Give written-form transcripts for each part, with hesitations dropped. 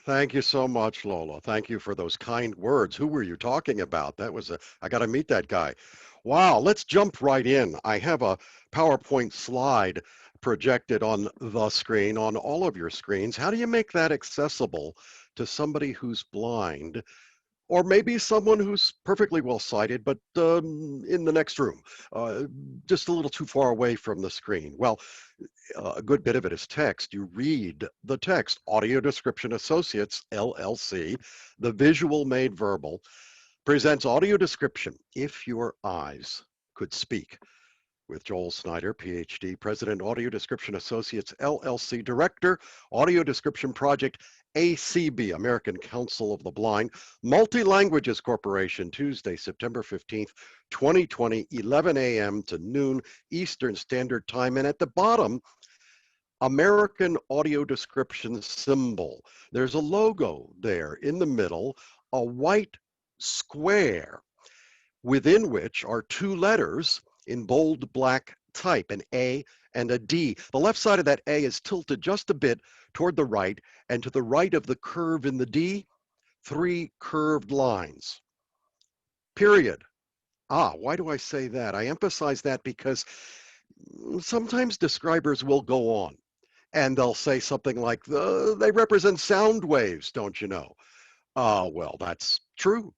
Thank you so much, Lola. Thank you for those kind words. Who were you talking about? I got to meet that guy. Wow, let's jump right in. I have a PowerPoint slide projected on the screen, on all of your screens. How do you make that accessible to somebody who's blind? Or maybe someone who's perfectly well sighted, but in the next room, uh, just a little too far away from the screen. Well, a good bit of it is text. You read the text. Audio Description Associates, LLC, the visual made verbal, presents audio description, If Your Eyes Could Speak, with Joel Snyder, PhD, President, Audio Description Associates, LLC, Director, Audio Description Project, ACB, American Council of the Blind, Multi-Languages Corporation, Tuesday, September 15th, 2020, 11 a.m. to noon Eastern Standard Time. And at the bottom, American Audio Description symbol. There's a logo there in the middle, a white square within which are two letters in bold black type, an A and a D. The left side of that A is tilted just a bit toward the right, and to the right of the curve in the D, three curved lines. Period. Why do I say that? I emphasize that because sometimes describers will go on and they'll say something like, they represent sound waves, don't you know? Well, that's true,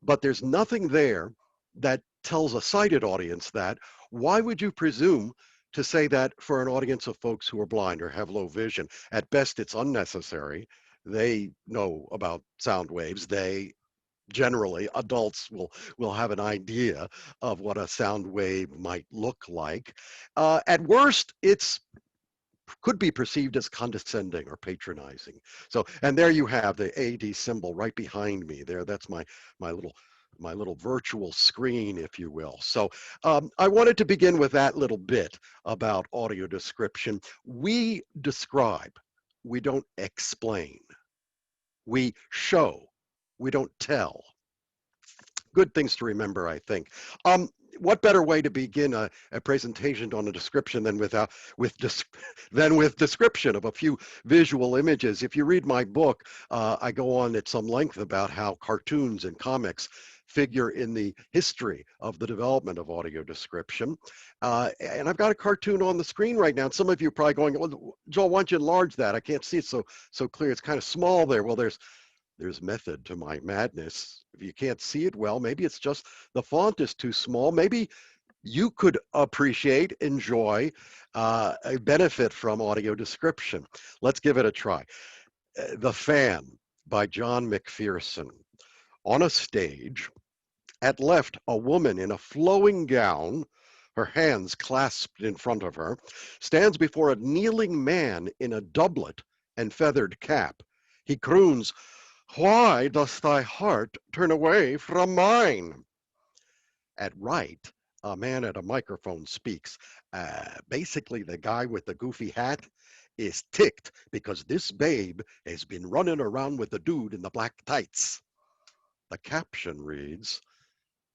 but there's nothing there that tells a sighted audience that. Why would you presume to say that for an audience of folks who are blind or have low vision? At best, it's unnecessary. They know about sound waves. They generally, adults will have an idea of what a sound wave might look like. At worst, it's could be perceived as condescending or patronizing. So, and there you have the AD symbol right behind me there. That's my little my little virtual screen, if you will. So I wanted to begin with that little bit about audio description. We describe, we don't explain. We show, we don't tell. Good things to remember, I think. What better way to begin a presentation on a description than than with description of a few visual images? If you read my book, I go on at some length about how cartoons and comics figure in the history of the development of audio description. And I've got a cartoon on the screen right now. And some of you are probably going, well, Joel, why don't you enlarge that? I can't see it so clear. It's kind of small there. Well, there's method to my madness. If you can't see it well, maybe it's just the font is too small. Maybe you could appreciate, enjoy, a benefit from audio description. Let's give it a try. The Fan by John McPherson. On a stage, at left, a woman in a flowing gown, her hands clasped in front of her, stands before a kneeling man in a doublet and feathered cap. He croons, "Why does thy heart turn away from mine?" At right, a man at a microphone speaks. Basically, the guy with the goofy hat is ticked because this babe has been running around with the dude in the black tights. The caption reads,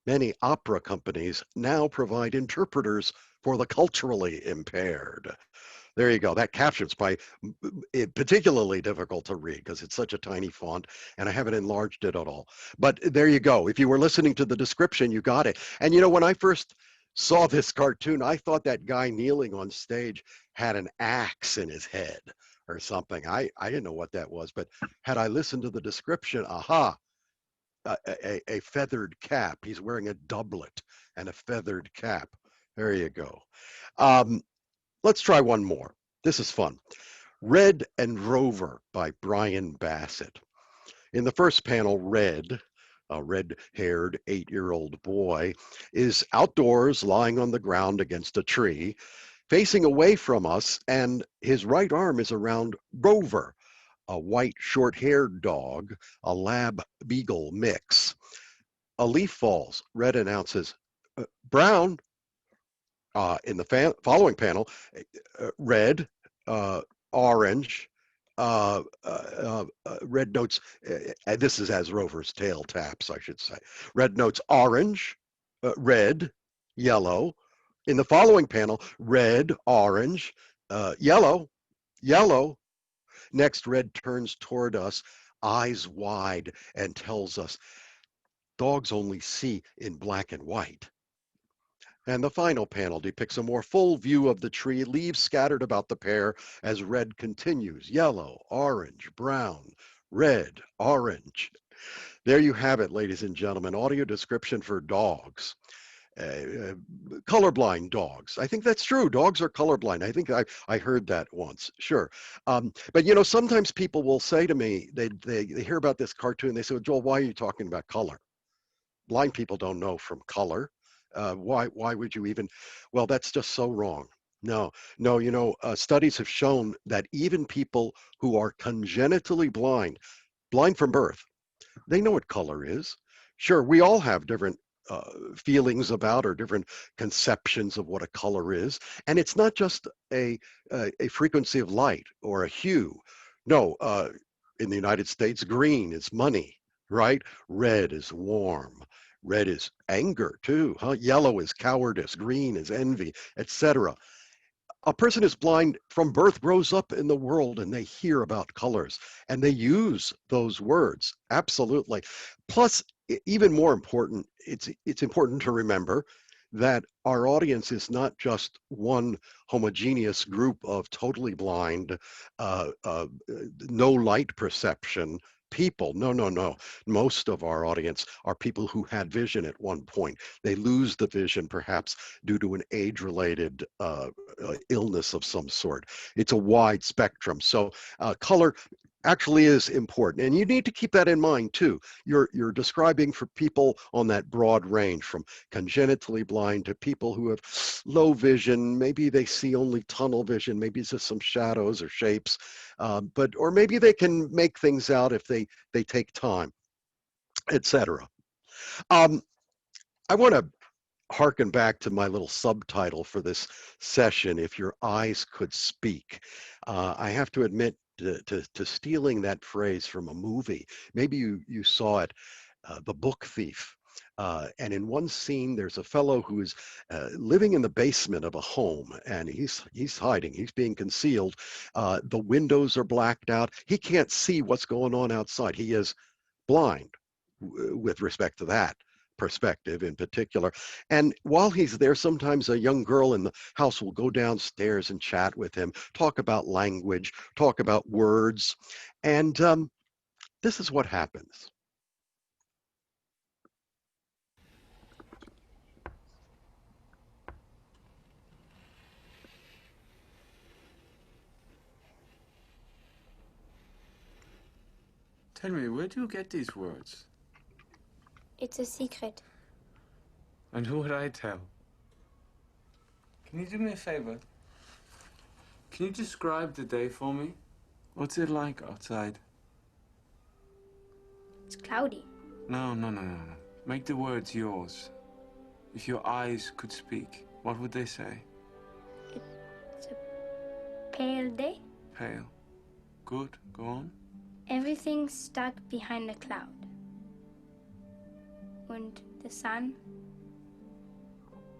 "Many opera companies now provide interpreters for the culturally impaired." There you go. That caption's particularly difficult to read because it's such a tiny font, and I haven't enlarged it at all. But there you go. If you were listening to the description, you got it. And you know, when I first saw this cartoon, I thought that guy kneeling on stage had an axe in his head or something. I didn't know what that was, but had I listened to the description, aha, a feathered cap. He's wearing a doublet and a feathered cap. There you go. Um, let's try one more. This is fun. Red and Rover by Brian Bassett. In the first panel, Red, a red-haired 8-year-old boy, is outdoors lying on the ground against a tree, facing away from us, and his right arm is around Rover, a white short-haired dog, a lab beagle mix. A leaf falls. Red announces, "Brown." In the following panel, red, orange, red notes, this is as Rover's tail taps, I should say. Red notes orange, red, yellow. In the following panel, red, orange, yellow, yellow. Next, Red turns toward us. eyes wide and tells us dogs only see in black and white. And the final panel depicts a more full view of the tree, leaves scattered about the pair as red continues, yellow, orange, brown, red, orange. There you have it, ladies and gentlemen, audio description for dogs. Uh, Colorblind dogs. I think that's true. Dogs are colorblind. I think I heard that once. Sure. But you know, sometimes people will say to me, they hear about this cartoon. They say, well, Joel, why are you talking about color? Blind people don't know from color. Why would you even? Well, that's just so wrong. No, no, you know, studies have shown that even people who are congenitally blind, blind from birth, they know what color is. Sure, we all have different feelings about or different conceptions of what a color is, and it's not just a frequency of light or a hue. No, in the United States, green is money, right? Red is warm. Red is anger too, huh? Yellow is cowardice. Green is envy, etc. A person is blind from birth, grows up in the world, and they hear about colors and they use those words. Absolutely. Plus, even more important, it's important to remember that our audience is not just one homogeneous group of totally blind, uh, uh, no light perception people. No, no, no. Most of our audience are people who had vision at one point. They lose the vision perhaps due to an age-related illness of some sort. It's a wide spectrum. So color actually is important, and you need to keep that in mind too. You're describing for people on that broad range, from congenitally blind to people who have low vision. Maybe they see only tunnel vision. Maybe it's just some shadows or shapes, but or maybe they can make things out if they take time, etc. Um, I want to harken back to my little subtitle for this session, If Your Eyes Could Speak. I have to admit to stealing that phrase from a movie. Maybe you saw it, The Book Thief. And in one scene, there's a fellow who is living in the basement of a home, and he's hiding. He's being concealed. The windows are blacked out. He can't see what's going on outside. He is blind with respect to that perspective in particular. And while he's there, sometimes a young girl in the house will go downstairs and chat with him, talk about language, talk about words. And this is what happens. Tell me, where do you get these words? It's a secret. And who would I tell? Can you do me a favor? Can you describe the day for me? What's it like outside? It's cloudy. No, no, no, no, no. Make the words yours. If your eyes could speak, what would they say? It's a pale day. Pale. Good, go on. Everything's stuck behind a cloud. And the sun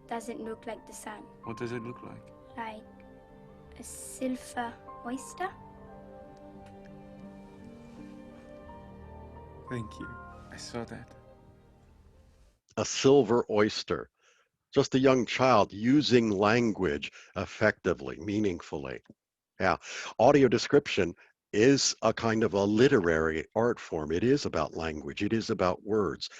doesn't look like the sun. What does it look like? Like a silver oyster. Thank you. I saw that. A silver oyster, just a young child using language effectively, meaningfully. Yeah, audio description is a kind of a literary art form. It is about language. It is about words.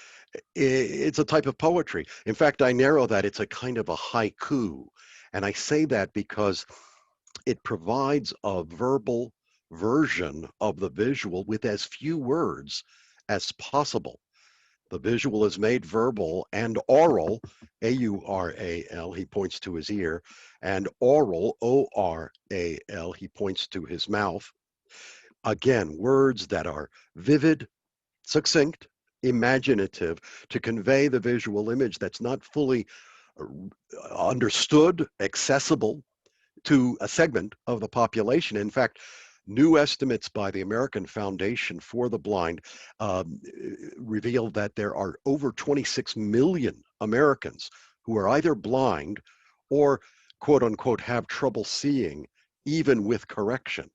It's a type of poetry. In fact, I narrow that it's a kind of a haiku. And I say that because it provides a verbal version of the visual with as few words as possible. The visual is made verbal and oral, A-U-R-A-L, he points to his ear, and oral, O-R-A-L, he points to his mouth. Again, words that are vivid, succinct, imaginative, to convey the visual image that's not fully understood, accessible to a segment of the population. In fact, new estimates by the American Foundation for the Blind reveal that there are over 26 million Americans who are either blind or, quote unquote, have trouble seeing, even with correction.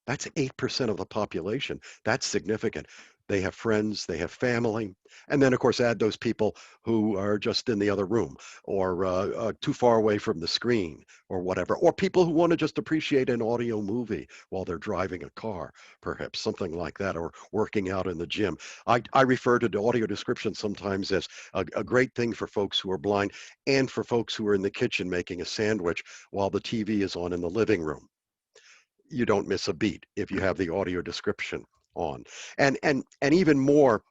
That's 8% of the population. That's significant. They have friends, they have family, and then of course add those people who are just in the other room or too far away from the screen or whatever, or people who want to just appreciate an audio movie while they're driving a car, perhaps something like that, or working out in the gym. I refer to the audio description sometimes as a great thing for folks who are blind and for folks who are in the kitchen making a sandwich while the TV is on in the living room. You don't miss a beat if you have the audio description on. And even more,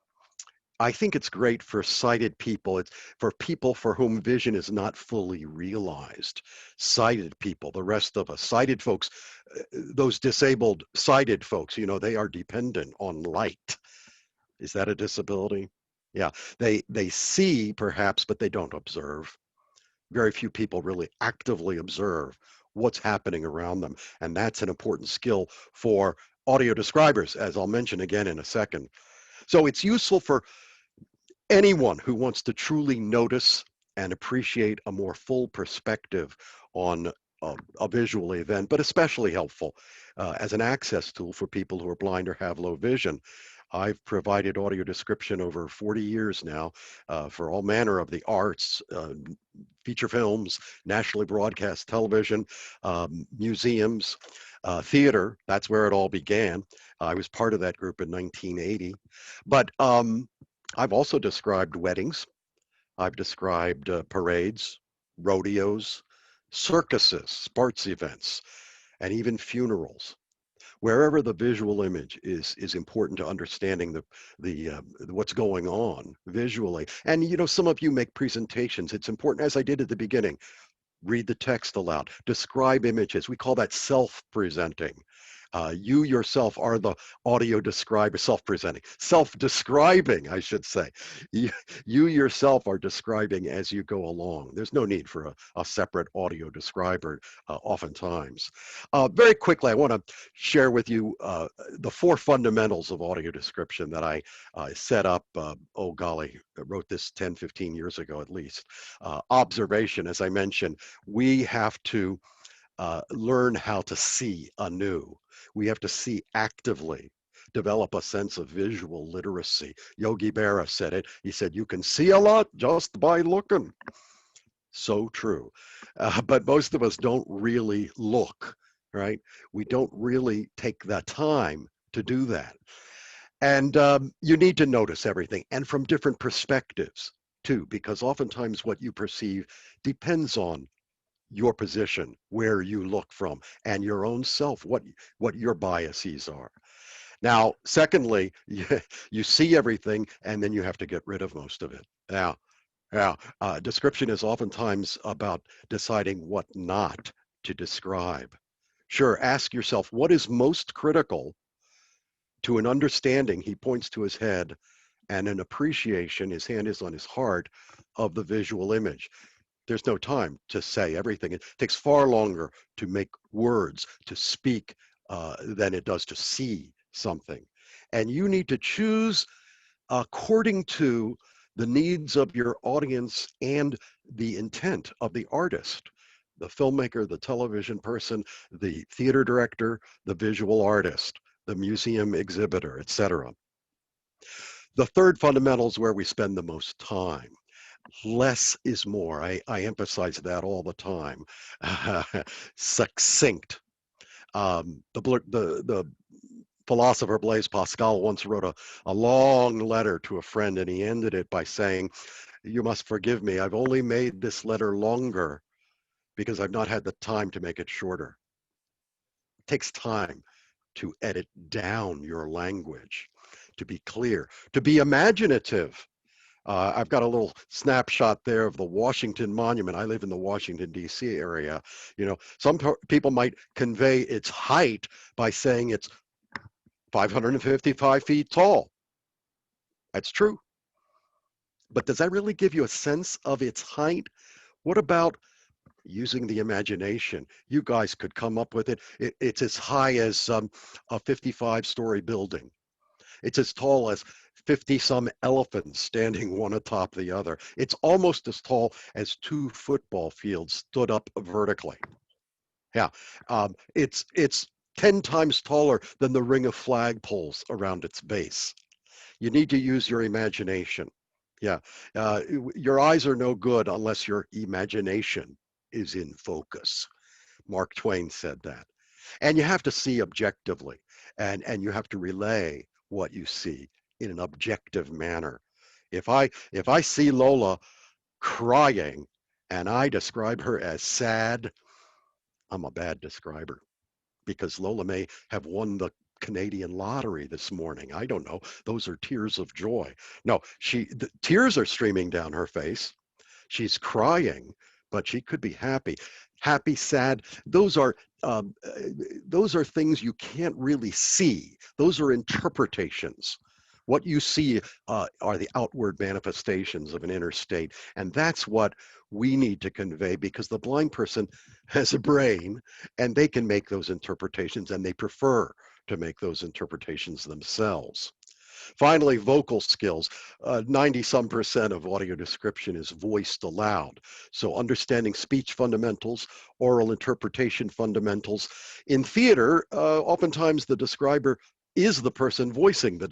I think it's great for sighted people. It's for people for whom vision is not fully realized. Sighted people, the rest of us, sighted folks, those disabled sighted folks, they are dependent on light. Is that a disability? Yeah, they see perhaps, but they don't observe. Very few people really actively observe what's happening around them. And that's an important skill for audio describers, as I'll mention again in a second. So it's useful for anyone who wants to truly notice and appreciate a more full perspective on a visual event, but especially helpful as an access tool for people who are blind or have low vision. I've provided audio description over 40 years now for all manner of the arts, feature films, nationally broadcast television, museums, theater. That's where it all began. I was part of that group in 1980. But I've also described weddings. I've described parades, rodeos, circuses, sports events, and even funerals. Wherever the visual image is important to understanding the what's going on visually. And some of you make presentations. It's important, as I did at the beginning, read the text aloud, describe images. We call that self-presenting. You yourself are the audio describer, self-describing, I should say. You yourself are describing as you go along. There's no need for a separate audio describer oftentimes. Very quickly, I want to share with you the 4 fundamentals of audio description that I set up, oh golly, I wrote this 10, 15 years ago at least. Observation, as I mentioned, we have to learn how to see anew. We have to see actively, develop a sense of visual literacy. Yogi Berra said it. He said, you can see a lot just by looking. So true. But most of us don't really look, right? We don't really take the time to do that. And you need to notice everything and from different perspectives too, because oftentimes what you perceive depends on your position, where you look from, and your own self, what your biases are. Now, secondly, you see everything, and then you have to get rid of most of it. Description is oftentimes about deciding what not to describe. Sure, ask yourself, what is most critical to an understanding, he points to his head, and an appreciation, his hand is on his heart, of the visual image. There's no time to say everything. It takes far longer to make words, to speak, than it does to see something. And you need to choose according to the needs of your audience and the intent of the artist, the filmmaker, the television person, the theater director, the visual artist, the museum exhibitor, etc. The third fundamental is where we spend the most time. Less is more. I emphasize that all the time. Succinct. The philosopher Blaise Pascal once wrote a long letter to a friend, and he ended it by saying, you must forgive me. I've only made this letter longer because I've not had the time to make it shorter. It takes time to edit down your language, to be clear, to be imaginative. I've got a little snapshot there of the Washington Monument. I live in the Washington, D.C. area. Some people might convey its height by saying it's 555 feet tall. That's true. But does that really give you a sense of its height? What about using the imagination? You guys could come up with it. It's as high as a 55-story building. It's as tall as 50 some elephants standing one atop the other. It's almost as tall as 2 football fields stood up vertically. Yeah, it's 10 times taller than the ring of flagpoles around its base. You need to use your imagination. Yeah, your eyes are no good unless your imagination is in focus. Mark Twain said that. And you have to see objectively, and you have to relay what you see in an objective manner. If I see Lola crying and I describe her as sad, I'm a bad describer because Lola may have won the Canadian lottery this morning. I don't know. Those are tears of joy. No, the tears are streaming down her face. She's crying, but she could be happy. Happy, sad. Um, uh, those are things you can't really see. Those are interpretations. What you see are the outward manifestations of an inner state, and that's what we need to convey because the blind person has a brain, and they can make those interpretations, and they prefer to make those interpretations themselves. Finally, vocal skills. 90 some percent of audio description is voiced aloud. So understanding speech fundamentals, oral interpretation fundamentals. In theater, oftentimes the describer is the person voicing the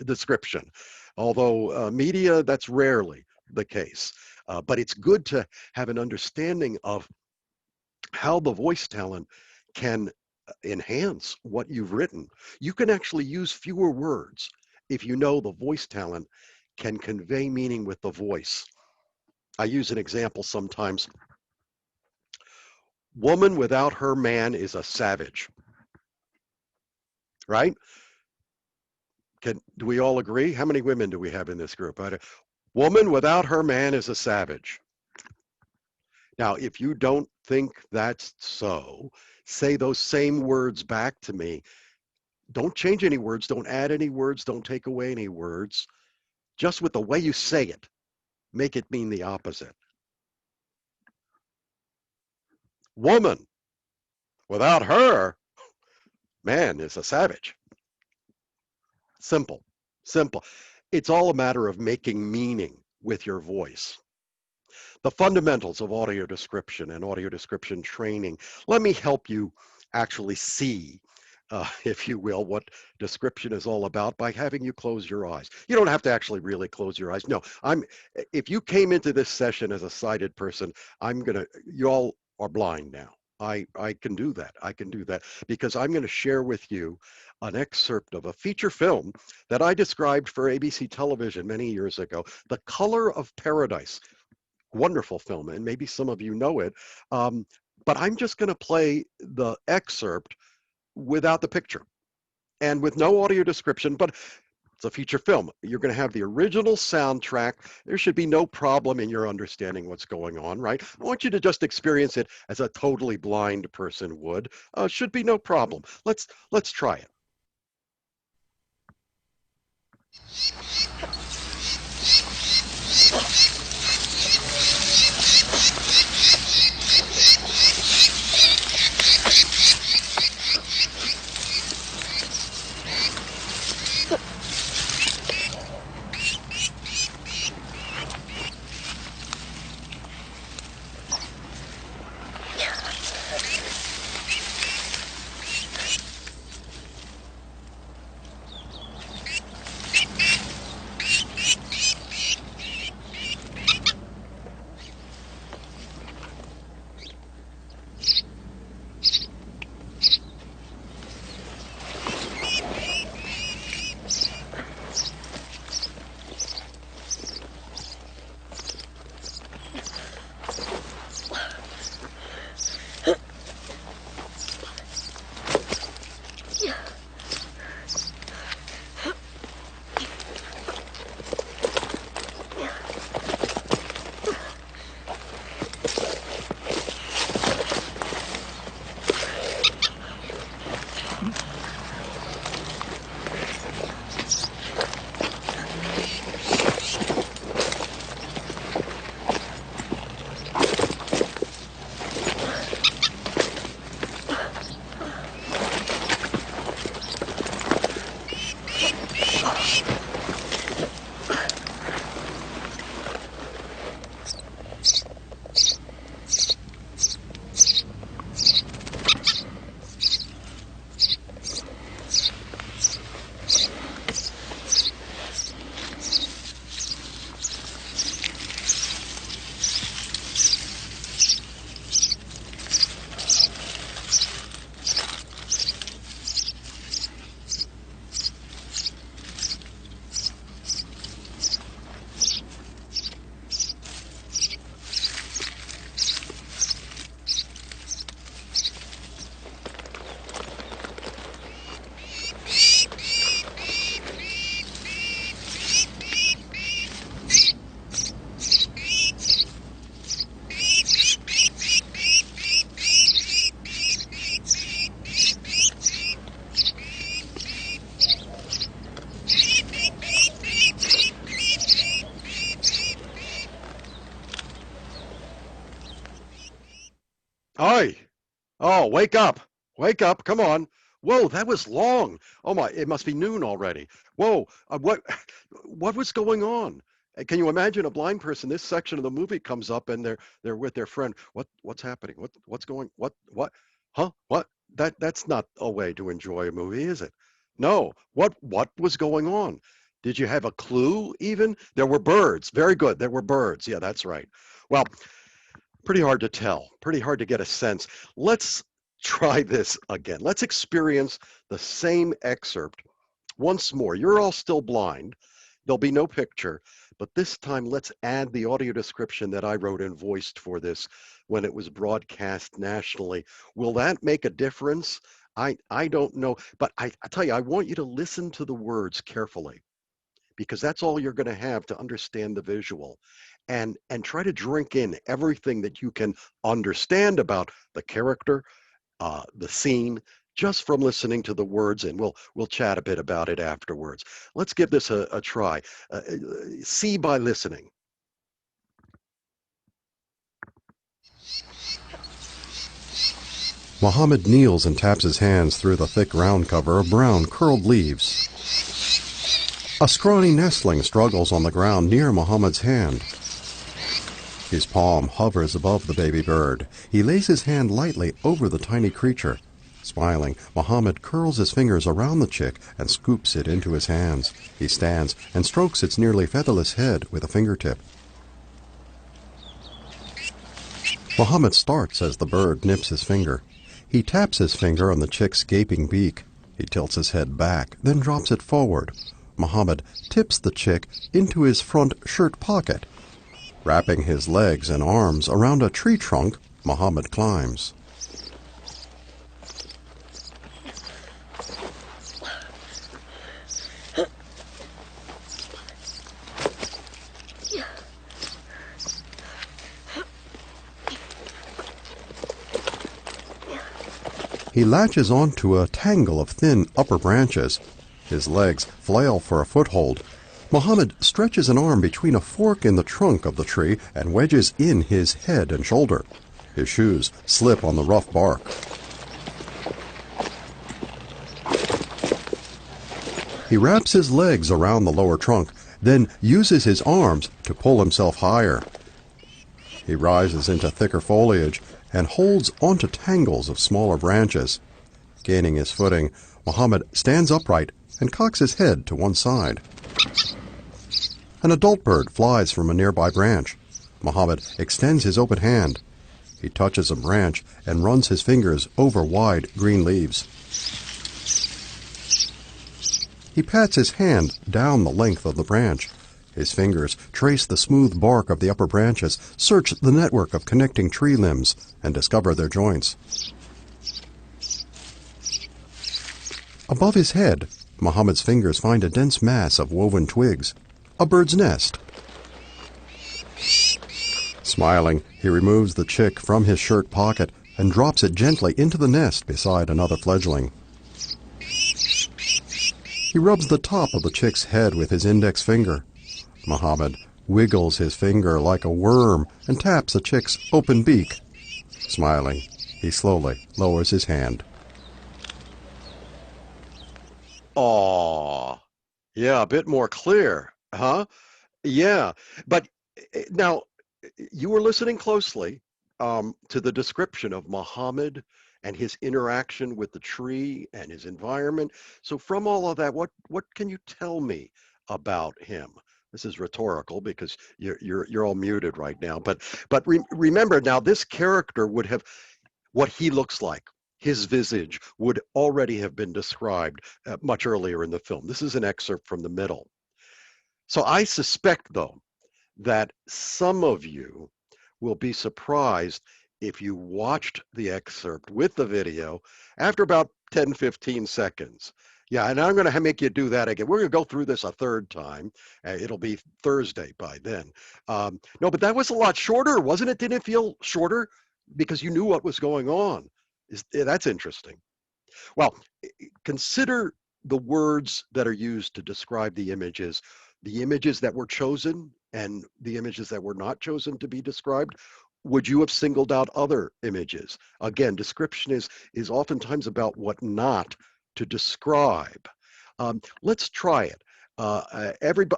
description. Although media, that's rarely the case. But it's good to have an understanding of how the voice talent can enhance what you've written. You can actually use fewer words if you know the voice talent can convey meaning with the voice. I use an example sometimes. Woman without her man is a savage, right? Do we all agree? How many women do we have in this group? Woman without her man is a savage. Now, if you don't think that's so, say those same words back to me. Don't change any words, don't add any words, don't take away any words. Just with the way you say it, make it mean the opposite. Woman, without her, man is a savage. Simple, simple. It's all a matter of making meaning with your voice. The fundamentals of audio description and audio description training. Let me help you actually see, if you will, what description is all about by having you close your eyes. You don't have to actually really close your eyes. No, if you came into this session as a sighted person, you all are blind now. I can do that. I can do that because I'm going to share with you an excerpt of a feature film that I described for ABC television many years ago, The Color of Paradise. Wonderful film, and maybe some of you know it. But I'm just going to play the excerpt without the picture and with no audio description, but it's a feature film. You're going to have the original soundtrack. There should be no problem in your understanding what's going on, right? I want you to just experience it as a totally blind person would. Should be no problem. Let's try it. Oi! Oh, wake up! Wake up! Come on! Whoa, that was long. Oh my, it must be noon already. Whoa, what was going on? Can you imagine a blind person? This section of the movie comes up and they're with their friend. What's happening? What's going? What? Huh? What? That's not a way to enjoy a movie, is it? No. What was going on? Did you have a clue even? There were birds. Very good. There were birds. Yeah, that's right. Well, pretty hard to tell, pretty hard to get a sense. Let's try this again. Let's experience the same excerpt once more. You're all still blind. There'll be no picture, but this time let's add the audio description that I wrote and voiced for this when it was broadcast nationally. Will that make a difference? I don't know, but I tell you, I want you to listen to the words carefully because that's all you're going to have to understand the visual, and try to drink in everything that you can understand about the character, the scene, just from listening to the words, and we'll chat a bit about it afterwards. Let's give this a try. See by listening. Mohammed kneels and taps his hands through the thick ground cover of brown curled leaves. A scrawny nestling struggles on the ground near Mohammed's hand. His palm hovers above the baby bird. He lays his hand lightly over the tiny creature. Smiling, Mohammed curls his fingers around the chick and scoops it into his hands. He stands and strokes its nearly featherless head with a fingertip. Mohammed starts as the bird nips his finger. He taps his finger on the chick's gaping beak. He tilts his head back, then drops it forward. Mohammed tips the chick into his front shirt pocket. Wrapping his legs and arms around a tree trunk, Mohammed climbs. He latches onto a tangle of thin upper branches. His legs flail for a foothold. Mohammed stretches an arm between a fork in the trunk of the tree and wedges in his head and shoulder. His shoes slip on the rough bark. He wraps his legs around the lower trunk, then uses his arms to pull himself higher. He rises into thicker foliage and holds onto tangles of smaller branches. Gaining his footing, Mohammed stands upright and cocks his head to one side. An adult bird flies from a nearby branch. Mohammed extends his open hand. He touches a branch and runs his fingers over wide green leaves. He pats his hand down the length of the branch. His fingers trace the smooth bark of the upper branches, search the network of connecting tree limbs, and discover their joints. Above his head, Mohammed's fingers find a dense mass of woven twigs, a bird's nest. Smiling, he removes the chick from his shirt pocket and drops it gently into the nest beside another fledgling. He rubs the top of the chick's head with his index finger. Mohammed wiggles his finger like a worm and taps the chick's open beak. Smiling, he slowly lowers his hand. Aw, yeah, a bit more clear, huh? Yeah, but now you were listening closely to the description of Muhammad and his interaction with the tree and his environment. So from all of that, what can you tell me about him? This is rhetorical because you're all muted right now. But remember now, this character would have what he looks like. His visage would already have been described much earlier in the film. This is an excerpt from the middle. So I suspect, though, that some of you will be surprised if you watched the excerpt with the video after about 10, 15 seconds. Yeah, and I'm going to make you do that again. We're going to go through this a third time. It'll be Thursday by then. No, but that was a lot shorter, wasn't it? Didn't it feel shorter because you knew what was going on? That's interesting. Well, consider the words that are used to describe the images that were chosen and the images that were not chosen to be described. Would you have singled out other images? Again, description is oftentimes about what not to describe. Let's try it. I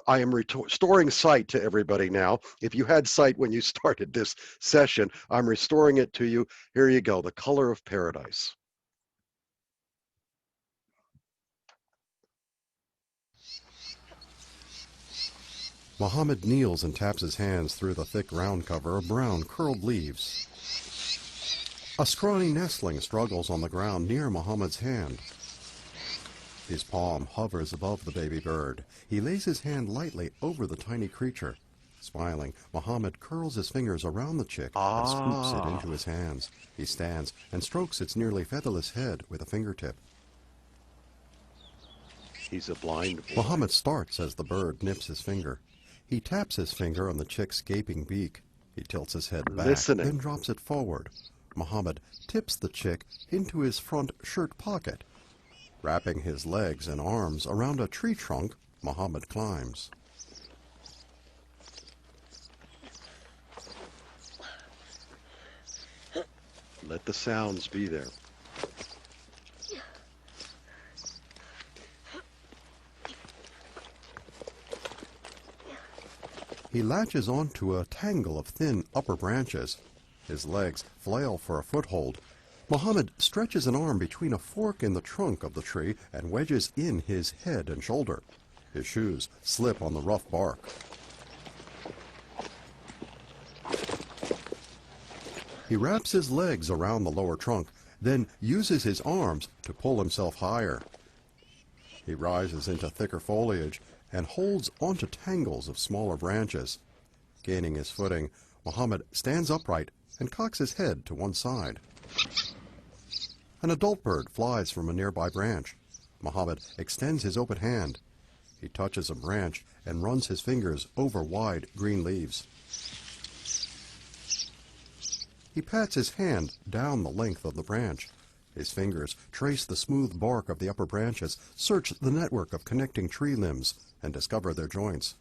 am restoring sight to everybody now. If you had sight when you started this session, I'm restoring it to you. Here you go, The Color of Paradise. Muhammad kneels and taps his hands through the thick ground cover of brown, curled leaves. A scrawny nestling struggles on the ground near Muhammad's hand. His palm hovers above the baby bird. He lays his hand lightly over the tiny creature. Smiling, Muhammad curls his fingers around the chick and scoops it into his hands. He stands and strokes its nearly featherless head with a fingertip. He's a blind boy. Muhammad starts as the bird nips his finger. He taps his finger on the chick's gaping beak. He tilts his head back, then drops it forward. Muhammad tips the chick into his front shirt pocket. Wrapping his legs and arms around a tree trunk, Muhammad climbs. Let the sounds be there. He latches onto a tangle of thin upper branches. His legs flail for a foothold. Muhammad stretches an arm between a fork in the trunk of the tree and wedges in his head and shoulder. His shoes slip on the rough bark. He wraps his legs around the lower trunk, then uses his arms to pull himself higher. He rises into thicker foliage and holds onto tangles of smaller branches. Gaining his footing, Muhammad stands upright and cocks his head to one side. An adult bird flies from a nearby branch. Muhammad extends his open hand. He touches a branch and runs his fingers over wide green leaves. He pats his hand down the length of the branch. His fingers trace the smooth bark of the upper branches, search the network of connecting tree limbs, and discover their joints.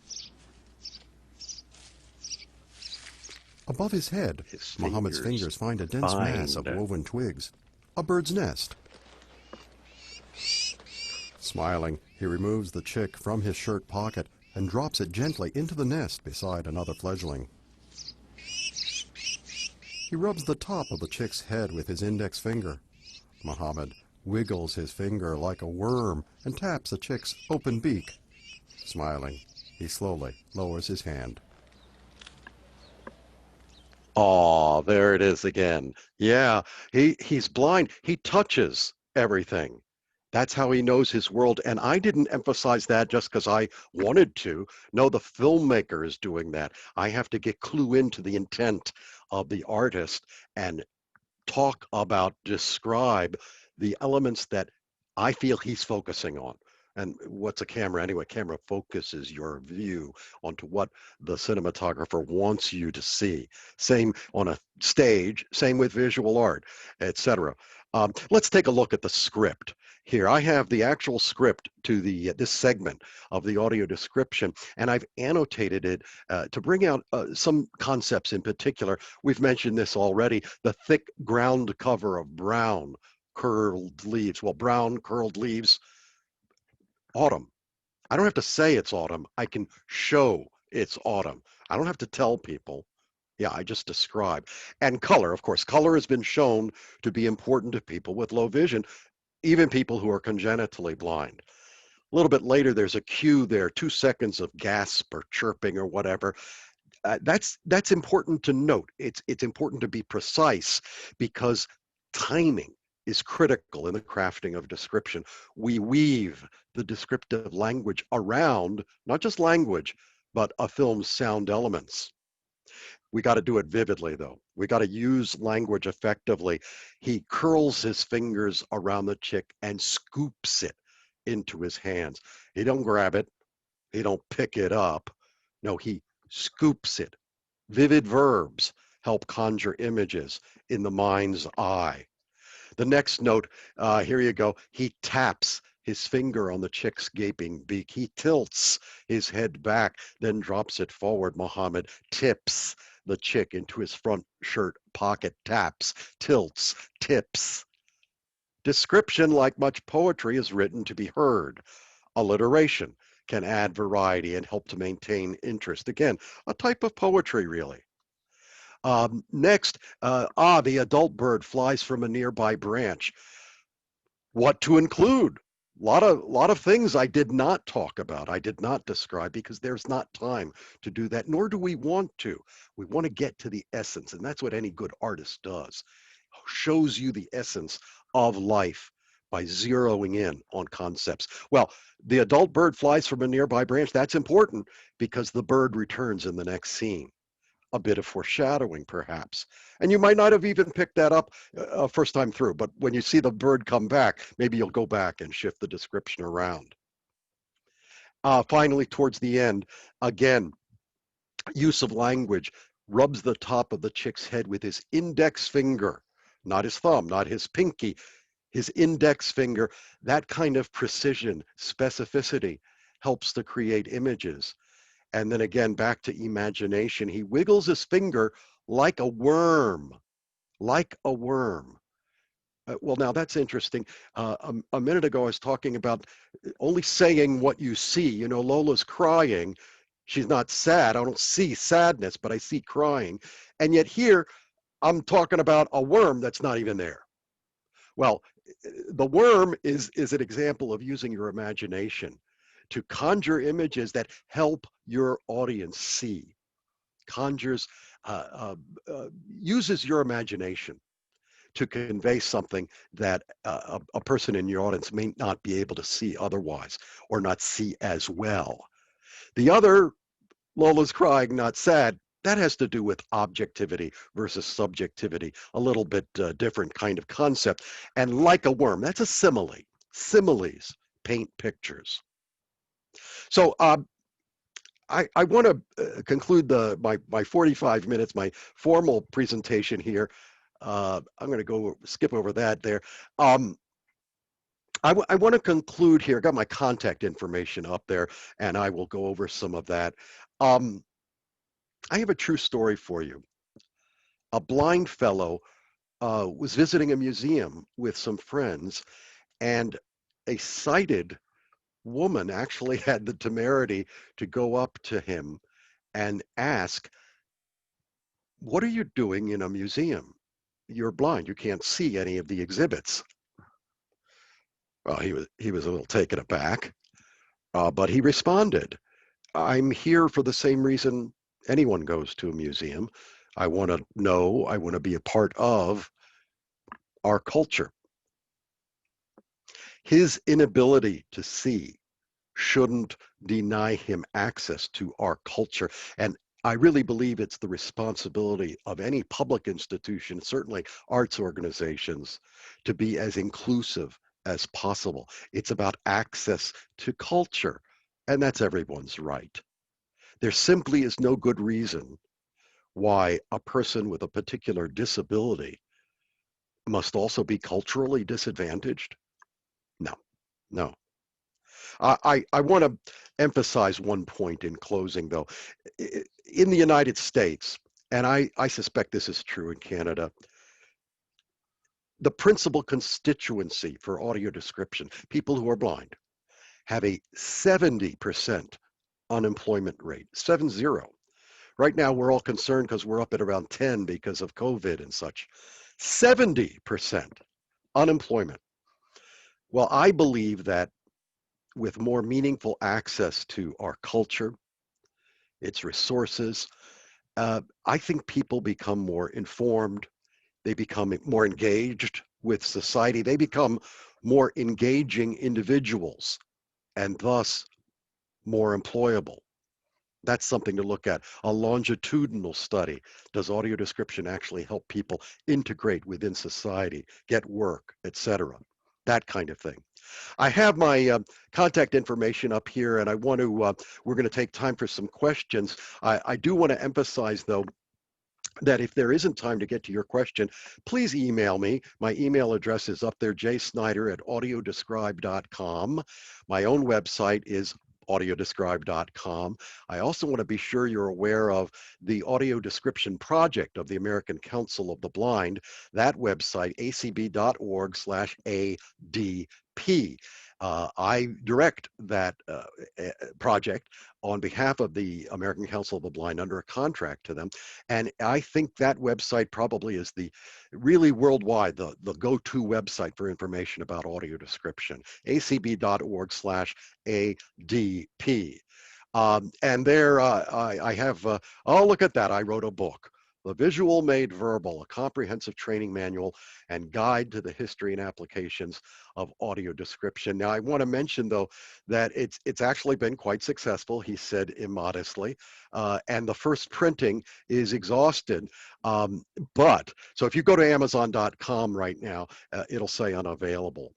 Above his head, Muhammad's fingers find a dense mass of woven twigs, a bird's nest. Smiling, he removes the chick from his shirt pocket and drops it gently into the nest beside another fledgling. He rubs the top of the chick's head with his index finger. Muhammad wiggles his finger like a worm and taps the chick's open beak. Smiling, he slowly lowers his hand. Oh, there it is again. Yeah, he's blind. He touches everything. That's how he knows his world. And I didn't emphasize that just because I wanted to. No, the filmmaker is doing that. I have to clue into the intent of the artist and describe the elements that I feel he's focusing on. And what's a camera anyway? Camera focuses your view onto what the cinematographer wants you to see. Same on a stage, same with visual art, etc. Let's take a look at the script here. I have the actual script to this segment of the audio description, and I've annotated it to bring out some concepts in particular. We've mentioned this already, the thick ground cover of brown curled leaves. Well, brown curled leaves, autumn. I don't have to say it's autumn. I can show it's autumn. I don't have to tell people. Yeah, I just describe. And color, of course. Color has been shown to be important to people with low vision, even people who are congenitally blind. A little bit later, there's a cue there, 2 seconds of gasp or chirping or whatever. That's important to note. It's important to be precise because timing is critical in the crafting of description. We weave the descriptive language around, not just language, but a film's sound elements. We got to do it vividly, though. We got to use language effectively. He curls his fingers around the chick and scoops it into his hands. He don't grab it. He don't pick it up. No, he scoops it. Vivid verbs help conjure images in the mind's eye. The next note, here you go. He taps his finger on the chick's gaping beak. He tilts his head back, then drops it forward. Muhammad tips the chick into his front shirt pocket, taps, tilts, tips. Description, like much poetry, is written to be heard. Alliteration can add variety and help to maintain interest. Again, a type of poetry, really. Next, the adult bird flies from a nearby branch. What to include? Lot of things I did not talk about. I did not describe because there's not time to do that, nor do we want to. We want to get to the essence, and that's what any good artist does. Shows you the essence of life by zeroing in on concepts. Well, the adult bird flies from a nearby branch. That's important because the bird returns in the next scene. A bit of foreshadowing, perhaps. And you might not have even picked that up first time through, but when you see the bird come back, maybe you'll go back and shift the description around. Finally, towards the end, again, use of language, rubs the top of the chick's head with his index finger, not his thumb, not his pinky, his index finger. That kind of precision, specificity helps to create images. And then again, back to imagination. He wiggles his finger like a worm, like a worm. Well, now that's interesting. A minute ago, I was talking about only saying what you see. You know, Lola's crying. She's not sad. I don't see sadness, but I see crying. And yet here, I'm talking about a worm that's not even there. Well, the worm is an example of using your imagination to conjure images that help your audience see, conjures, uses your imagination to convey something that a person in your audience may not be able to see otherwise or not see as well. The other, Lola's crying, not sad, that has to do with objectivity versus subjectivity, a little bit different kind of concept. And like a worm, that's a simile. Similes paint pictures. So I want to conclude my 45 minutes, my formal presentation here. I'm going to skip over that there. I want to conclude here. I got my contact information up there, and I will go over some of that. I have a true story for you. A blind fellow was visiting a museum with some friends, and a sighted woman actually had the temerity to go up to him and ask, "What are you doing in a museum? You're blind. You can't see any of the exhibits." Well, he was a little taken aback, but he responded, "I'm here for the same reason anyone goes to a museum. I want to know, I want to be a part of our culture." His inability to see shouldn't deny him access to our culture. And I really believe it's the responsibility of any public institution, certainly arts organizations, to be as inclusive as possible. It's about access to culture, and that's everyone's right. There simply is no good reason why a person with a particular disability must also be culturally disadvantaged. No, no. I want to emphasize one point in closing, though. In the United States, and I suspect this is true in Canada, the principal constituency for audio description, people who are blind, have a 70% unemployment rate, 7-0. Right now, we're all concerned because we're up at around 10 because of COVID and such. 70% unemployment. Well, I believe that with more meaningful access to our culture, its resources, I think people become more informed. They become more engaged with society. They become more engaging individuals and thus more employable. That's something to look at. A longitudinal study. Does audio description actually help people integrate within society, get work, etc.? That kind of thing. I have my contact information up here, and we're going to take time for some questions. I do want to emphasize, though, that if there isn't time to get to your question, please email me. My email address is up there, jsnyder@audiodescribe.com. My own website is audiodescribe.com. I also want to be sure you're aware of the Audio Description Project of the American Council of the Blind, that website, acb.org/ADP. I direct that project on behalf of the American Council of the Blind under a contract to them. And I think that website probably is the really worldwide, the go-to website for information about audio description, acb.org/ADP. And there I have, oh, look at that, I wrote a book. The Visual Made Verbal, a comprehensive training manual and guide to the history and applications of audio description. Now, I want to mention, though, that it's actually been quite successful, he said immodestly, and the first printing is exhausted. So if you go to Amazon.com right now, it'll say unavailable.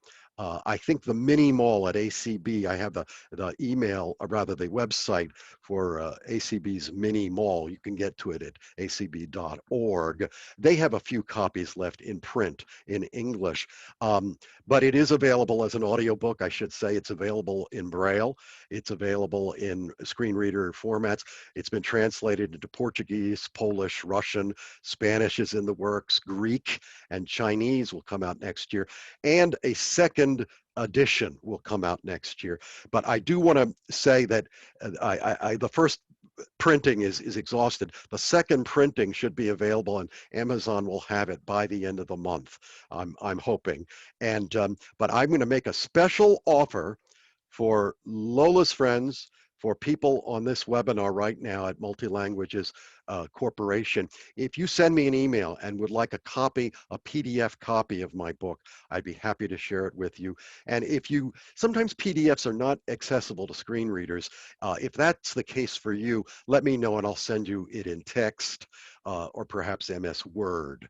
I think the mini mall at ACB, I have the email, or rather the website for ACB's mini mall. You can get to it at acb.org. They have a few copies left in print in English, but it is available as an audiobook. I should say it's available in Braille. It's available in screen reader formats. It's been translated into Portuguese, Polish, Russian, Spanish is in the works, Greek, and Chinese will come out next year. And a second edition will come out next year. But I do want to say that the first printing is exhausted. The second printing should be available, and Amazon will have it by the end of the month. I'm hoping. And but I'm going to make a special offer for Lola's friends, for people on this webinar right now at Multilanguages Corporation. If you send me an email and would like a copy, a PDF copy of my book, I'd be happy to share it with you. And if you, sometimes PDFs are not accessible to screen readers. If that's the case for you, let me know and I'll send you it in text or perhaps MS Word.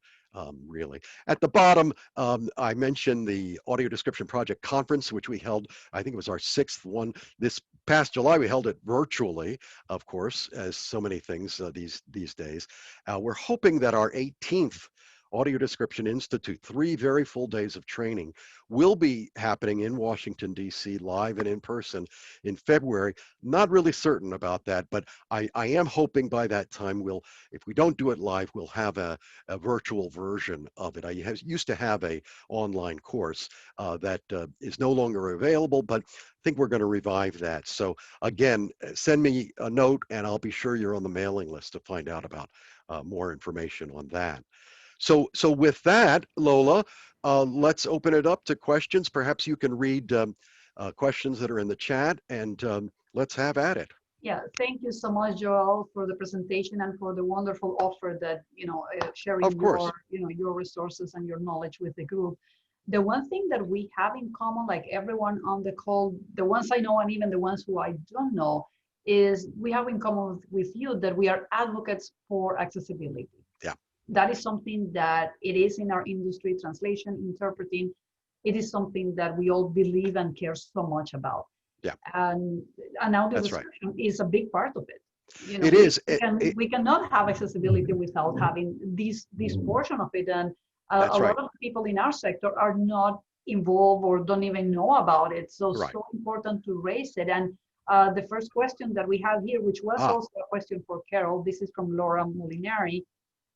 Really. At the bottom, I mentioned the Audio Description Project Conference, which we held, I think it was our 6th one. This past July, we held it virtually, of course, as so many things these days. We're hoping that our 18th Audio Description Institute, 3 very full days of training, will be happening in Washington, D.C., live and in person in February. Not really certain about that, but I am hoping by that time if we don't do it live, we'll have a virtual version of it. I used to have a online course that is no longer available, but I think we're going to revive that. So again, send me a note and I'll be sure you're on the mailing list to find out about more information on that. So with that, Lola, let's open it up to questions. Perhaps you can read questions that are in the chat, and let's have at it. Yeah, thank you so much, Joel, for the presentation and for the wonderful offer that, sharing your resources and your knowledge with the group. The one thing that we have in common, like everyone on the call, the ones I know and even the ones who I don't know, is we have in common with you that we are advocates for accessibility. Yeah. That is something that it is in our industry, translation, interpreting. It is something that we all believe and care so much about. Yeah. And audio description is a big part of it. It is. We cannot have accessibility without having this portion of it. And a lot of people in our sector are not involved or don't even know about it. So important to raise it. And the first question that we have here, which was also a question for Carol, this is from Laura Molinari.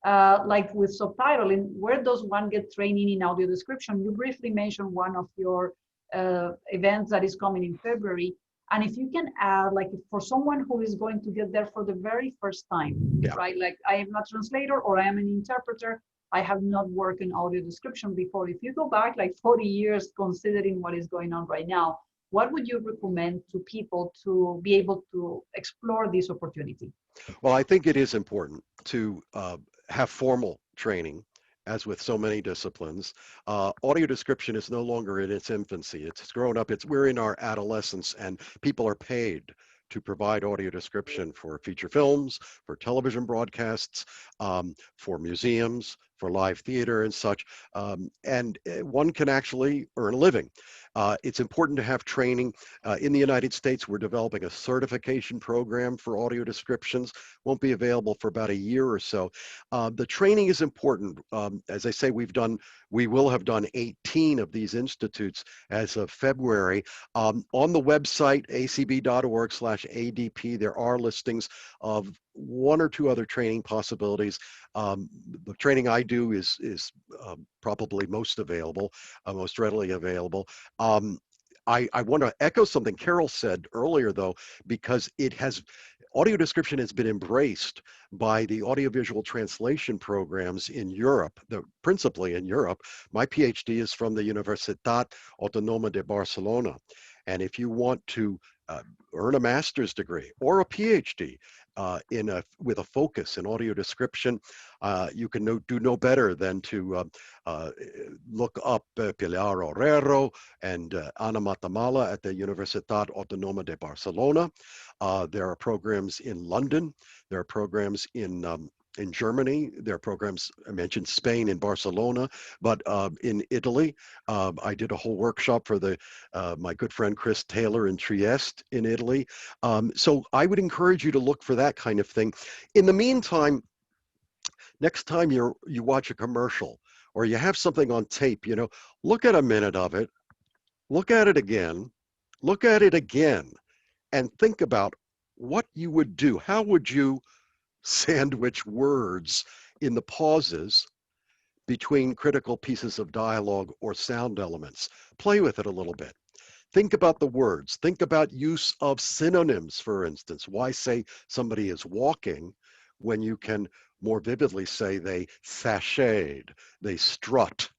Like with subtitling, where does one get training in audio description? You briefly mentioned one of your events that is coming in February. And if you can add, like for someone who is going to get there for the very first time, right? Like I am a translator or I am an interpreter. I have not worked in audio description before. If you go back like 40 years, considering what is going on right now, what would you recommend to people to be able to explore this opportunity? Well, I think it is important to have formal training, as with so many disciplines. Audio description is no longer in its infancy. It's grown up. We're in our adolescence, and people are paid to provide audio description for feature films, for television broadcasts, for museums, for live theater and such. And one can actually earn a living. It's important to have training. In the United States, we're developing a certification program for audio descriptions. Won't be available for about a year or so. The training is important. As I say, we will have done 18 of these institutes as of February. On the website, acb.org/ADP, there are listings of one or two other training possibilities. The training I do is probably most available, most readily available. I want to echo something Carol said earlier, though, because audio description has been embraced by the audiovisual translation programs in Europe, principally in Europe. My PhD is from the Universitat Autónoma de Barcelona. And if you want to earn a master's degree or a PhD with a focus in audio description, you can do no better than to look up Pilar Orrero and Ana Matamala at the Universitat Autónoma de Barcelona. There are programs in London. There are programs in Germany. There are programs, I mentioned Spain and Barcelona, but in Italy, I did a whole workshop for my good friend Chris Taylor in Trieste in Italy. So I would encourage you to look for that kind of thing. In the meantime, next time you watch a commercial or you have something on tape, look at a minute of it, look at it again, and think about what you would do. How would you sandwich words in the pauses between critical pieces of dialogue or sound elements? Play with it a little bit. Think about the words. Think about use of synonyms, for instance. Why say somebody is walking when you can more vividly say they sashayed, they strut,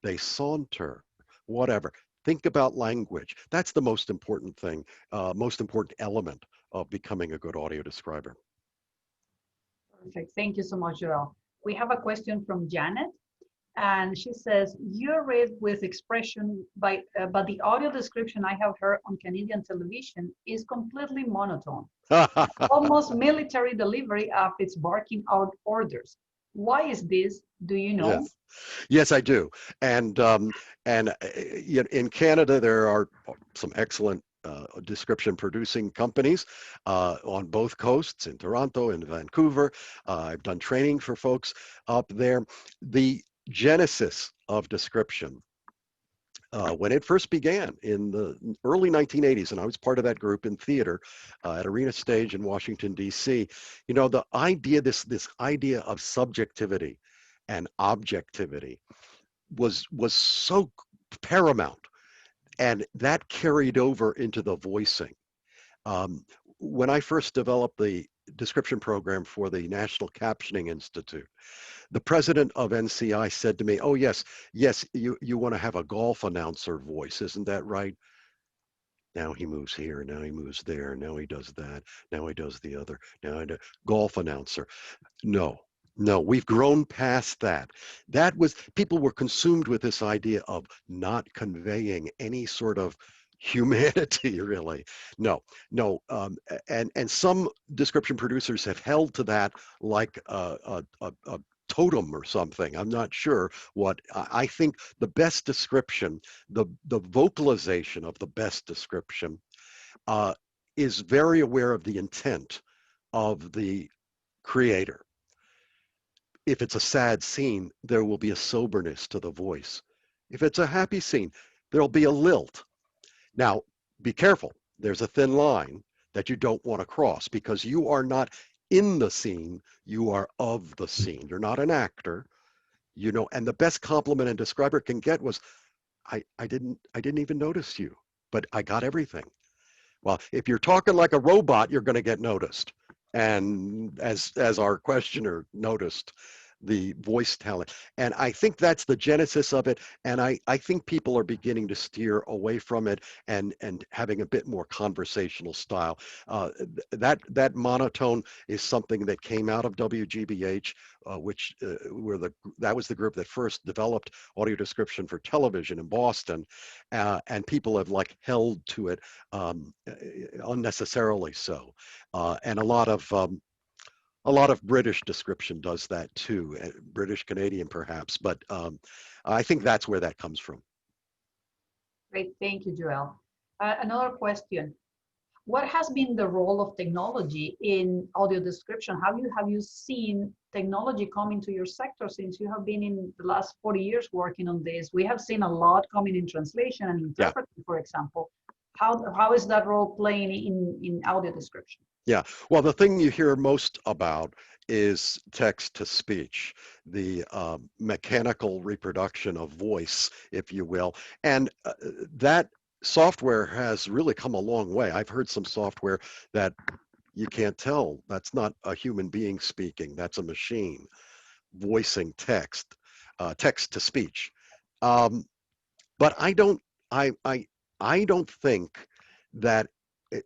they saunter, whatever. Think about language. That's the most important thing, most important element of becoming a good audio describer. Perfect. Thank you so much, Joel. We have a question from Janet, and she says, "You read with expression, but the audio description I have heard on Canadian television is completely monotone, almost military delivery of its barking out orders. Why is this? Do you know?" Yes, I do. And in Canada, there are some excellent description producing companies on both coasts, in Toronto and Vancouver. I've done training for folks up there. The genesis of description, when it first began in the early 1980s, and I was part of that group in theater at Arena Stage in Washington, D.C., the idea, this idea of subjectivity and objectivity was so paramount, and that carried over into the voicing. When I first developed the description program for the National Captioning Institute, the president of NCI said to me, "Oh, yes, you want to have a golf announcer voice, isn't that right? Now he moves here, now he moves there, now he does that, now he does the other, now I do golf announcer." No, we've grown past that. People were consumed with this idea of not conveying any sort of humanity, really. No. And some description producers have held to that like a totem or something. I'm not sure what. I think the best description, the vocalization of the best description, is very aware of the intent of the creator. If it's a sad scene, there will be a soberness to the voice. If it's a happy scene, there'll be a lilt. Now, be careful. There's a thin line that you don't want to cross, because you are not in the scene, you are of the scene. You're not an actor, and the best compliment a describer can get was, I didn't even notice you, but I got everything. Well, if you're talking like a robot, you're going to get noticed. And as our questioner noticed, the voice talent. And I think that's the genesis of it. And I think people are beginning to steer away from it and having a bit more conversational style. That monotone is something that came out of WGBH, which that was the group that first developed audio description for television in Boston. And people have held to it unnecessarily so. And a lot of A lot of British description does that too, British Canadian perhaps, but I think that's where that comes from. Great, thank you, Joel. Another question. What has been the role of technology in audio description? Have you seen technology come into your sector since you have been in the last 40 years working on this? We have seen a lot coming in translation and interpreting, for example. How is that role playing in audio description? Yeah, well, the thing you hear most about is text to speech, the mechanical reproduction of voice, if you will. And that software has really come a long way. I've heard some software that you can't tell. That's not a human being speaking. That's a machine voicing text, text to speech. But I don't think that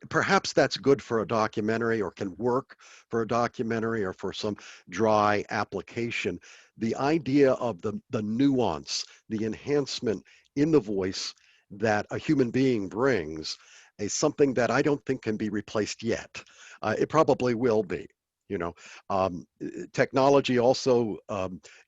perhaps that's good for a documentary or can work for a documentary or for some dry application. The idea of the nuance, the enhancement in the voice that a human being brings is something that I don't think can be replaced yet. It probably will be. You know, technology also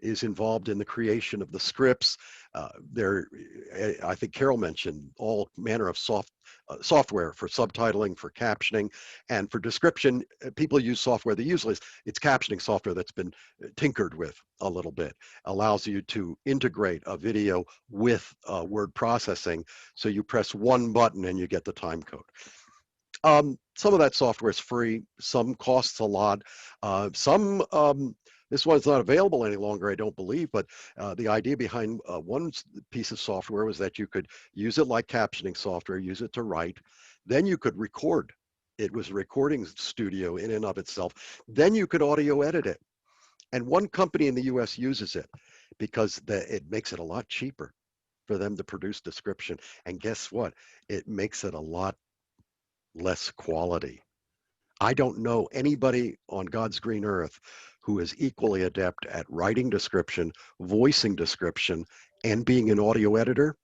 is involved in the creation of the scripts. I think Carol mentioned all manner of software for subtitling, for captioning, and for description. People use software that usually it's captioning software that's been tinkered with a little bit, allows you to integrate a video with word processing. So you press one button and you get the time code. Some of that software is free, some costs a lot. This one's not available any longer, I don't believe, but the idea behind one piece of software was that you could use it like captioning software, use it to write, then you could record. It was a recording studio in and of itself. Then you could audio edit it. And one company in the US uses it because it makes it a lot cheaper for them to produce description. And guess what? It makes it a lot less quality. I don't know anybody on God's green earth who is equally adept at writing description, voicing description, and being an audio editor.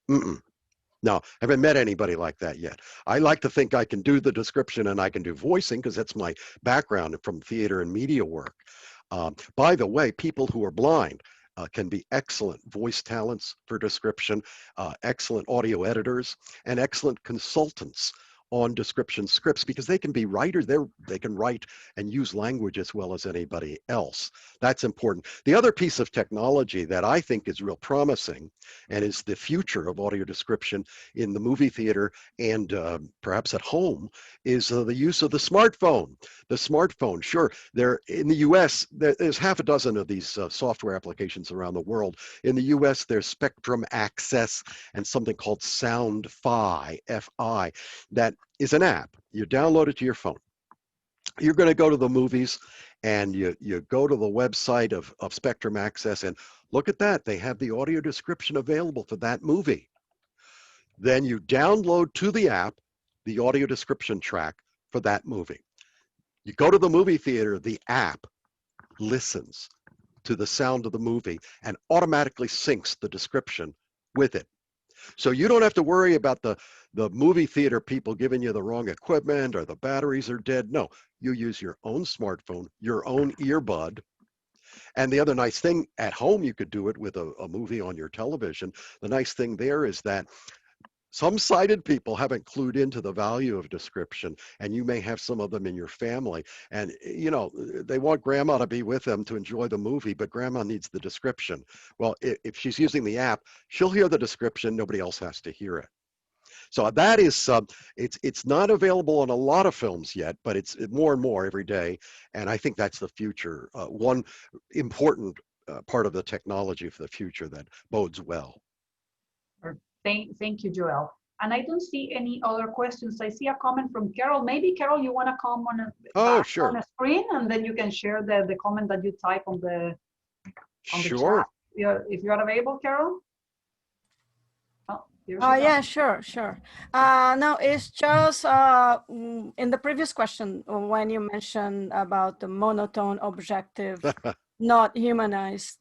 No, I haven't met anybody like that yet. I like to think I can do the description and I can do voicing because that's my background from theater and media work. By the way, people who are blind can be excellent voice talents for description, excellent audio editors, and excellent consultants on description scripts because they can be writers. They can write and use language as well as anybody else. That's important. The other piece of technology that I think is real promising and is the future of audio description in the movie theater and perhaps at home is the use of the smartphone. The smartphone, sure, in the US, there's half a dozen of these software applications around the world. In the US, there's Spectrum Access and something called Sound-Fi, F-I, that is an app. You download it to your phone. You're going to go to the movies and you go to the website of Spectrum Access and look at that. They have the audio description available for that movie. Then you download to the app the audio description track for that movie. You go to the movie theater, the app listens to the sound of the movie and automatically syncs the description with it. So you don't have to worry about the movie theater people giving you the wrong equipment or the batteries are dead. No, you use your own smartphone, your own earbud. And the other nice thing, at home you could do it with a movie on your television. The nice thing there is that some sighted people haven't clued into the value of description, and you may have some of them in your family. And, you know, they want grandma to be with them to enjoy the movie, but grandma needs the description. Well, if she's using the app, she'll hear the description. Nobody else has to hear it. So that is, it's not available on a lot of films yet, but it's more and more every day. And I think that's the future. One important part of the technology for the future that bodes well. Thank you, Joel. And I don't see any other questions. I see a comment from Carol. Maybe Carol, you want to come on sure. on a screen, and then you can share the comment that you type on the Sure. chat. If you're available, Carol. Yeah, sure. Now it's just in the previous question when you mentioned about the monotone objective not humanized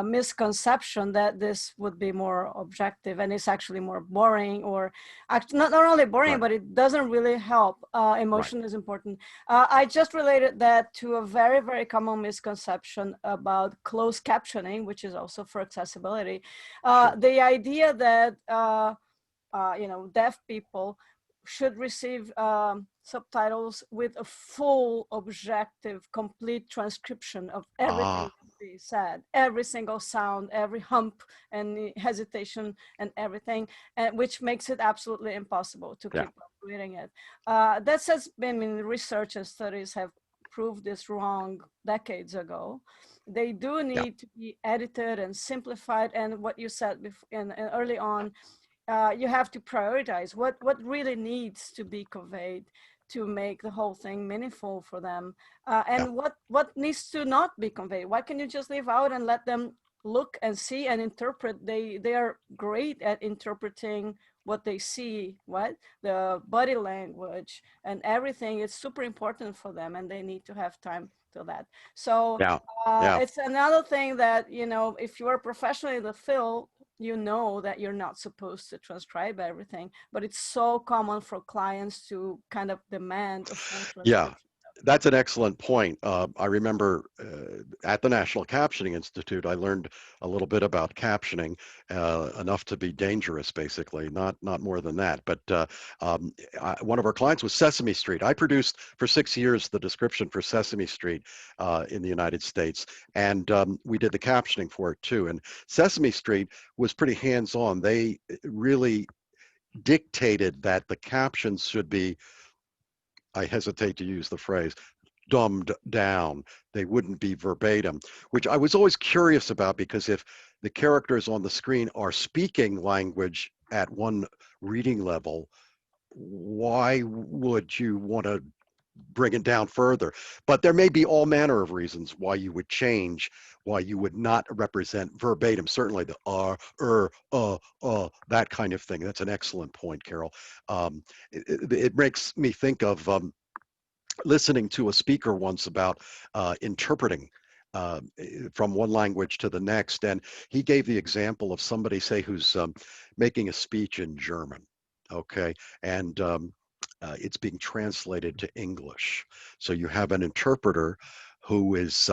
misconception that this would be more objective and it's actually more boring, or actually not only boring, Right. but it doesn't really help. Emotion is important. I just related that to a very, very common misconception about closed captioning, which is also for accessibility. Sure. The idea that deaf people should receive subtitles with a full, objective, complete transcription of everything Ah, they said, every single sound, every hump and hesitation and everything, and which makes it absolutely impossible to yeah. keep reading it. That has been in research, and studies have proved this wrong decades ago. They do Yeah. need to be edited and simplified, and what you said before, and early on, you have to prioritize what really needs to be conveyed to make the whole thing meaningful for them, Yeah. and what needs to not be conveyed. Why can you just leave out and let them look and see and interpret? They are great at interpreting what they see, what the body language and everything. It's super important for them, and they need to have time to that. So Yeah. Yeah. it's another thing that, if you are a professional in the field, you know that you're not supposed to transcribe everything, but it's so common for clients to kind of demand a full Yeah. transcription. That's an excellent point. I remember at the National Captioning Institute, I learned a little bit about captioning, enough to be dangerous, basically, not more than that. But one of our clients was Sesame Street. I produced for 6 years the description for Sesame Street in the United States, and we did the captioning for it too. And Sesame Street was pretty hands-on. They really dictated that the captions should be, I hesitate to use the phrase, dumbed down. They wouldn't be verbatim, which I was always curious about, because if the characters on the screen are speaking language at one reading level, why would you want to bring it down further? But there may be all manner of reasons why you would change, why you would not represent verbatim. Certainly the that kind of thing. That's an excellent point, Carol. It makes me think of listening to a speaker once about interpreting from one language to the next. And he gave the example of somebody, say, who's making a speech in German, okay? And it's being translated to English. So you have an interpreter who is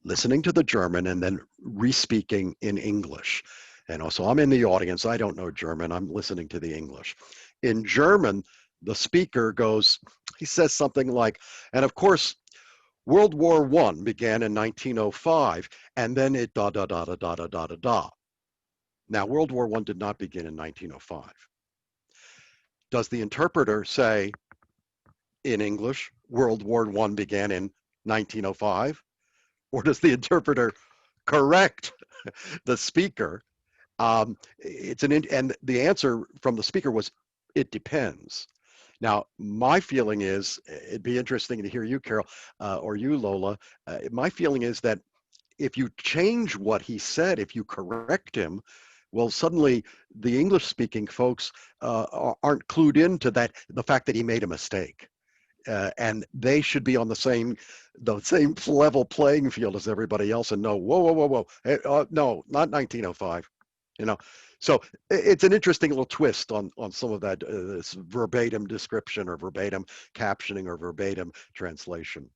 listening to the German and then re-speaking in English. And also, I'm in the audience, I don't know German, I'm listening to the English. In German, the speaker goes, he says something like, and of course, World War I began in 1905, and then it da da da da da da da da da. Now, World War I did not begin in 1905. Does the interpreter say in English, World War I began in 1905? Or does the interpreter correct the speaker? And the answer from the speaker was, it depends. Now, my feeling is, it'd be interesting to hear you, Carol, or you, Lola. My feeling is that if you change what he said, if you correct him, well, suddenly the English-speaking folks aren't clued into that, the fact that he made a mistake. And they should be on the same level playing field as everybody else and know, whoa, whoa, whoa, whoa, hey, no, not 1905, you know. So it's an interesting little twist on some of that this verbatim description or verbatim captioning or verbatim translation.